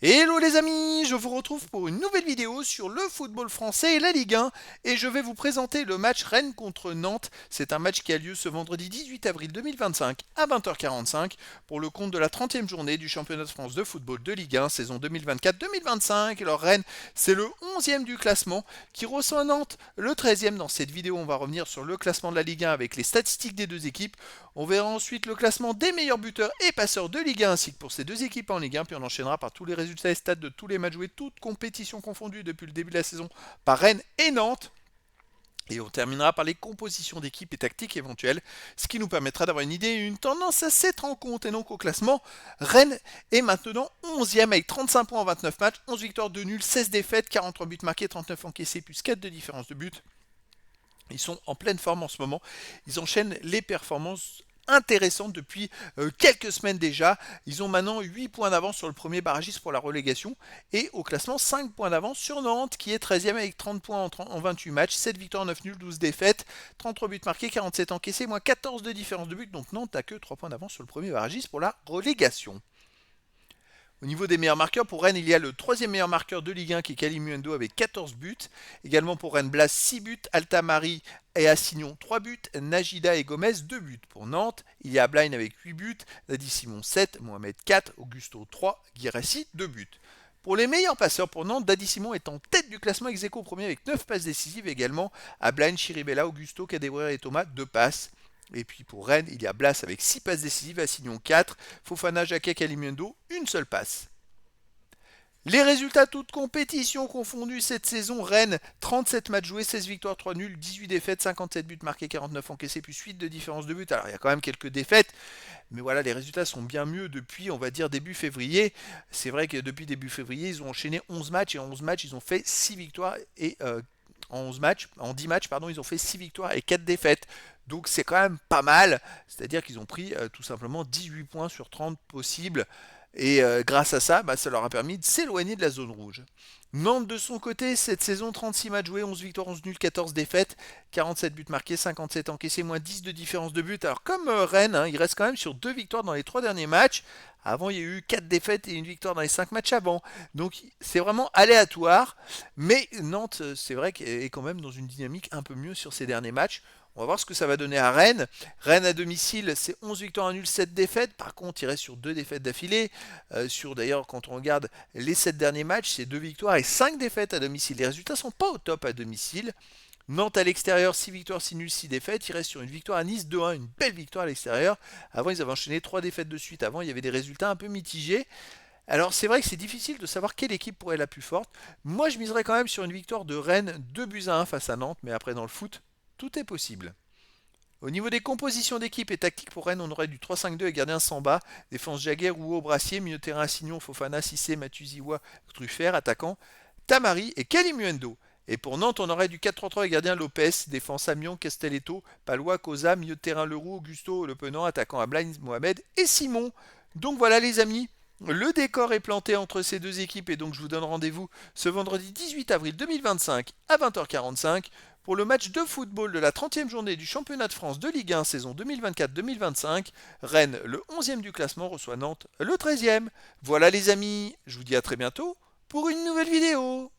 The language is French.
Hello les amis, je vous retrouve pour une nouvelle vidéo sur le football français et la Ligue 1 et je vais vous présenter le match Rennes contre Nantes. C'est un match qui a lieu ce vendredi 18 avril 2025 à 20h45 pour le compte de la 30e journée du championnat de France de football de Ligue 1 saison 2024-2025. Alors Rennes, c'est le 11e du classement qui reçoit Nantes, le 13e. Dans cette vidéo, on va revenir sur le classement de la Ligue 1 avec les statistiques des deux équipes. On verra ensuite le classement des meilleurs buteurs et passeurs de Ligue 1 ainsi que pour ces deux équipes en Ligue 1, puis on enchaînera par tous les résultats et stats de tous les matchs joués, toutes compétitions confondues depuis le début de la saison par Rennes et Nantes. Et on terminera par les compositions d'équipes et tactiques éventuelles, ce qui nous permettra d'avoir une idée et une tendance à cette rencontre. Et donc au classement, Rennes est maintenant 11e avec 35 points en 29 matchs, 11 victoires, 2 nuls, 16 défaites, 43 buts marqués, 39 encaissés, plus 4 de différence de but. Ils sont en pleine forme en ce moment. Ils enchaînent les performances intéressantes depuis quelques semaines déjà. Ils ont maintenant 8 points d'avance sur le premier barragiste pour la relégation. Et au classement, 5 points d'avance sur Nantes, qui est 13e avec 30 points en 28 matchs, 7 victoires, 9 nuls, 12 défaites, 33 buts marqués, 47 encaissés, moins 14 de différence de but. Donc Nantes n'a que 3 points d'avance sur le premier barragiste pour la relégation. Au niveau des meilleurs marqueurs, pour Rennes, il y a le troisième meilleur marqueur de Ligue 1 qui est Kalimuendo avec 14 buts. Également pour Rennes, Blas 6 buts, Altamari et Assignon 3 buts, Najida et Gomez 2 buts. Pour Nantes, il y a Blaine avec 8 buts, Dadi Simon 7, Mohamed 4, Augusto 3, Guirassi 2 buts. Pour les meilleurs passeurs pour Nantes, Dadi Simon est en tête du classement ex aequo au premier avec 9 passes décisives également à Blaine, Chiribella, Augusto, Kadewere et Thomas 2 passes. Et puis pour Rennes, il y a Blas avec 6 passes décisives, Assignon 4, Fofana, Jacquet, Kalimundo, une seule passe. Les résultats toutes compétitions confondues cette saison, Rennes, 37 matchs joués, 16 victoires, 3 nuls, 18 défaites, 57 buts marqués, 49 encaissés, plus 8 de différence de but. Alors il y a quand même quelques défaites, mais voilà, les résultats sont bien mieux depuis, on va dire, début février. C'est vrai que depuis début février, ils ont enchaîné 11 matchs, et en 11 matchs, ils ont fait 6 victoires, et en 10 matchs, pardon, ils ont fait 6 victoires et 4 défaites. Donc c'est quand même pas mal, c'est-à-dire qu'ils ont pris tout simplement 18 points sur 30 possibles. Et grâce à ça, ça leur a permis de s'éloigner de la zone rouge. Nantes de son côté, cette saison, 36 matchs joués, 11 victoires, 11 nuls, 14 défaites, 47 buts marqués, 57 encaissés, moins 10 de différence de but. Alors comme Rennes, il reste quand même sur 2 victoires dans les 3 derniers matchs. Avant, il y a eu 4 défaites et une victoire dans les 5 matchs avant. Donc c'est vraiment aléatoire. Mais Nantes, c'est vrai qu'elle est quand même dans une dynamique un peu mieux sur ces derniers matchs. On va voir ce que ça va donner à Rennes. Rennes à domicile, c'est 11 victoires, 1 nul, 7 défaites. Par contre, il reste sur 2 défaites d'affilée. Sur d'ailleurs, quand on regarde les 7 derniers matchs, c'est 2 victoires et 5 défaites à domicile. Les résultats sont pas au top à domicile. Nantes à l'extérieur, 6 victoires, 6 nuls, 6 défaites. Il reste sur une victoire à Nice 2-1, une belle victoire à l'extérieur. Avant, ils avaient enchaîné 3 défaites de suite. Avant, il y avait des résultats un peu mitigés. Alors c'est vrai que c'est difficile de savoir quelle équipe pourrait être la plus forte. Moi je miserais quand même sur une victoire de Rennes 2 buts à 1 face à Nantes, mais après dans le foot, tout est possible. Au niveau des compositions d'équipe et tactique pour Rennes, on aurait du 3-5-2 et gardien Samba, défense Jaguer, Rouault, Brassier, milieu de terrain Assignon, Fofana, Cissé, Matuziwa, Truffert, attaquant Tamari et Kalimuendo. Et pour Nantes, on aurait du 4-3-3 et gardien Lopez, défense Amion, Castelletto, Palois, Cosa, milieu de terrain Leroux, Augusto, Le Penant, attaquant Ablain, Mohamed et Simon. Donc voilà les amis, le décor est planté entre ces deux équipes et donc je vous donne rendez-vous ce vendredi 18 avril 2025 à 20h45 pour le match de football de la 30e journée du championnat de France de Ligue 1 saison 2024-2025. Rennes, le 11e du classement, reçoit Nantes, le 13e. Voilà les amis, je vous dis à très bientôt pour une nouvelle vidéo.